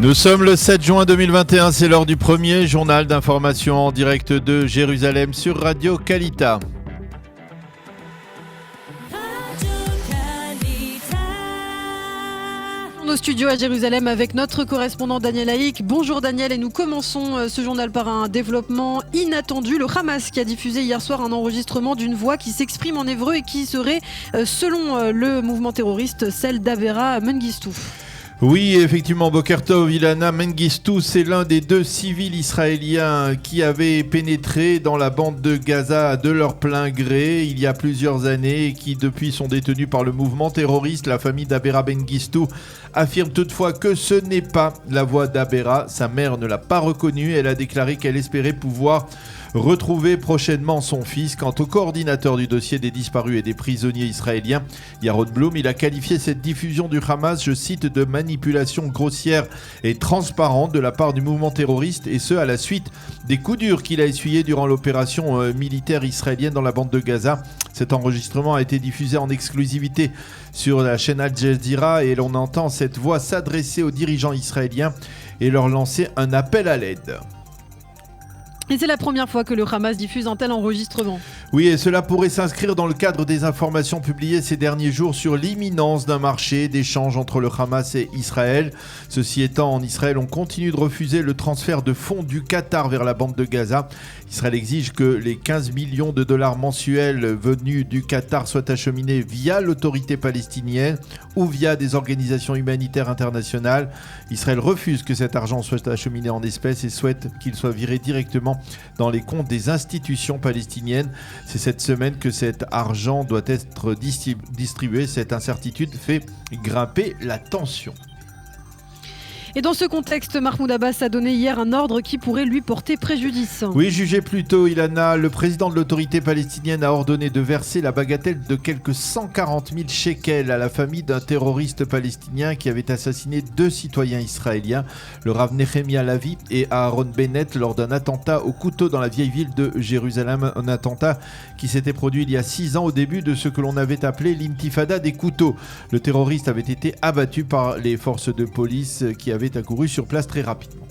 Nous sommes le 7 juin 2021, c'est l'heure du premier journal d'information en direct de Jérusalem sur Radio Kalita. Nos studios à Jérusalem avec notre correspondant Daniel Haïk. Bonjour Daniel, et nous commençons ce journal par un développement inattendu. Le Hamas qui a diffusé hier soir un enregistrement d'une voix qui s'exprime en hébreu et qui serait, selon le mouvement terroriste, celle d'Avera Mengistu. Oui, effectivement, Boker Tov, Ilana Mengistu, c'est l'un des deux civils israéliens qui avaient pénétré dans la bande de Gaza de leur plein gré il y a plusieurs années et qui depuis sont détenus par le mouvement terroriste. La famille d'Avera Mengistu affirme toutefois que ce n'est pas la voix d'Avera. Sa mère ne l'a pas reconnue. Elle a déclaré qu'elle espérait pouvoir retrouver prochainement son fils. Quant au coordinateur du dossier des disparus et des prisonniers israéliens, Yaron Blum, il a qualifié cette diffusion du Hamas, je cite, de manipulation grossière et transparente de la part du mouvement terroriste, et ce à la suite des coups durs qu'il a essuyés durant l'opération militaire israélienne dans la bande de Gaza. Cet enregistrement a été diffusé en exclusivité sur la chaîne Al Jazeera et l'on entend cette voix s'adresser aux dirigeants israéliens et leur lancer un appel à l'aide. Et c'est la première fois que le Hamas diffuse un tel enregistrement. Oui, et cela pourrait s'inscrire dans le cadre des informations publiées ces derniers jours sur l'imminence d'un marché d'échange entre le Hamas et Israël. Ceci étant, en Israël, on continue de refuser le transfert de fonds du Qatar vers la bande de Gaza. Israël exige que les 15 millions de dollars mensuels venus du Qatar soient acheminés via l'autorité palestinienne ou via des organisations humanitaires internationales. Israël refuse que cet argent soit acheminé en espèces et souhaite qu'il soit viré directement dans les comptes des institutions palestiniennes. C'est cette semaine que cet argent doit être distribué. Cette incertitude fait grimper la tension. Et dans ce contexte, Mahmoud Abbas a donné hier un ordre qui pourrait lui porter préjudice. Oui, jugez plutôt, Ilana. Le président de l'autorité palestinienne a ordonné de verser la bagatelle de quelques 140 000 shekels à la famille d'un terroriste palestinien qui avait assassiné 2 citoyens israéliens, le Rav Nehemia Lavi et Aaron Bennett, lors d'un attentat au couteau dans la vieille ville de Jérusalem. Un attentat qui s'était produit il y a 6 ans au début de ce que l'on avait appelé l'intifada des couteaux. Le terroriste avait été abattu par les forces de police qui avaient accouru sur place très rapidement.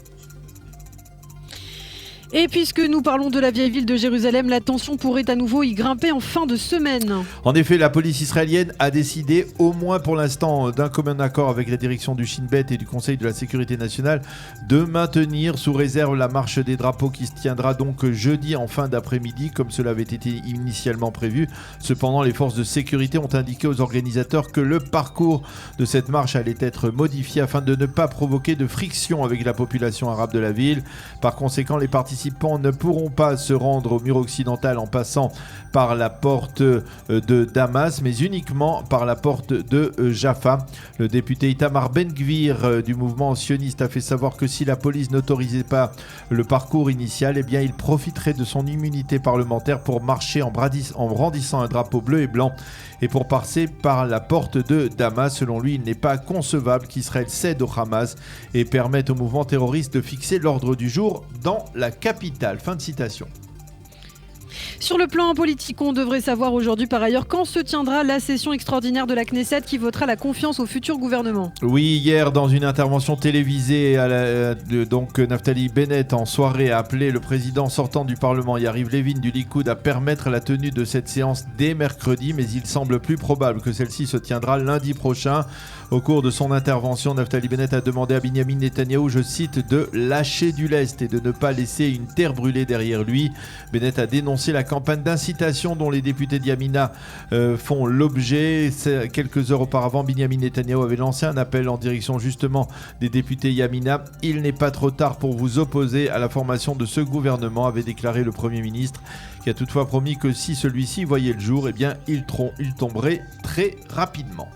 Et puisque nous parlons de la vieille ville de Jérusalem, la tension pourrait à nouveau y grimper en fin de semaine. En effet, la police israélienne a décidé, au moins pour l'instant, d'un commun accord avec la direction du Shin Bet et du Conseil de la Sécurité nationale, de maintenir sous réserve la marche des drapeaux qui se tiendra donc jeudi en fin d'après-midi, comme cela avait été initialement prévu. Cependant, les forces de sécurité ont indiqué aux organisateurs que le parcours de cette marche allait être modifié afin de ne pas provoquer de friction avec la population arabe de la ville. Par conséquent, les participants ne pourront pas se rendre au mur occidental en passant par la porte de Damas, mais uniquement par la porte de Jaffa. Le député Itamar Ben-Gvir du mouvement sioniste a fait savoir que si la police n'autorisait pas le parcours initial, eh bien il profiterait de son immunité parlementaire pour marcher en brandissant un drapeau bleu et blanc et pour passer par la porte de Damas. Selon lui, il n'est pas concevable qu'Israël cède au Hamas et permette au mouvement terroriste de fixer l'ordre du jour dans la capitale. Fin de citation. Sur le plan politique, on devrait savoir aujourd'hui par ailleurs quand se tiendra la session extraordinaire de la Knesset qui votera la confiance au futur gouvernement. Oui, hier dans une intervention télévisée, donc Naftali Bennett en soirée a appelé le président sortant du Parlement, Yariv Levin du Likoud, à permettre la tenue de cette séance dès mercredi, mais il semble plus probable que celle-ci se tiendra lundi prochain. Au cours de son intervention, Naftali Bennett a demandé à Binyamin Netanyahou, je cite, de lâcher du lest et de ne pas laisser une terre brûlée derrière lui. Bennett a dénoncé la campagne d'incitation dont les députés d'Yamina font l'objet. Quelques heures auparavant, Binyamin Netanyahou avait lancé un appel en direction justement des députés Yamina. Il n'est pas trop tard pour vous opposer à la formation de ce gouvernement, avait déclaré le Premier ministre, qui a toutefois promis que si celui-ci voyait le jour, eh bien, il tomberait très rapidement.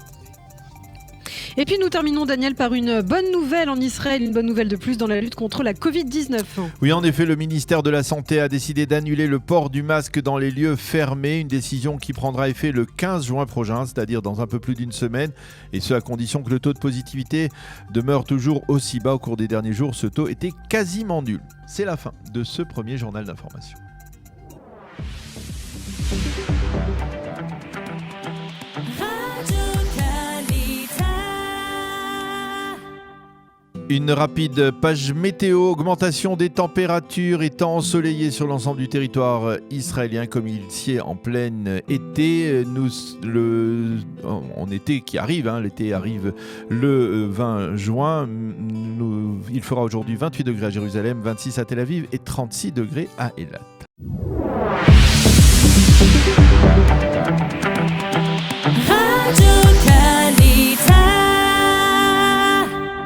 Et puis nous terminons, Daniel, par une bonne nouvelle en Israël, une bonne nouvelle de plus dans la lutte contre la Covid-19. Oui, en effet, le ministère de la Santé a décidé d'annuler le port du masque dans les lieux fermés, une décision qui prendra effet le 15 juin prochain, c'est-à-dire dans un peu plus d'une semaine, et ce à condition que le taux de positivité demeure toujours aussi bas. Au cours des derniers jours, ce taux était quasiment nul. C'est la fin de ce premier journal d'information. Une rapide page météo, augmentation des températures et temps ensoleillé sur l'ensemble du territoire israélien comme il s'y est en plein été. En été qui arrive, l'été arrive le 20 juin. Il fera aujourd'hui 28 degrés à Jérusalem, 26 à Tel Aviv et 36 degrés à Eilat.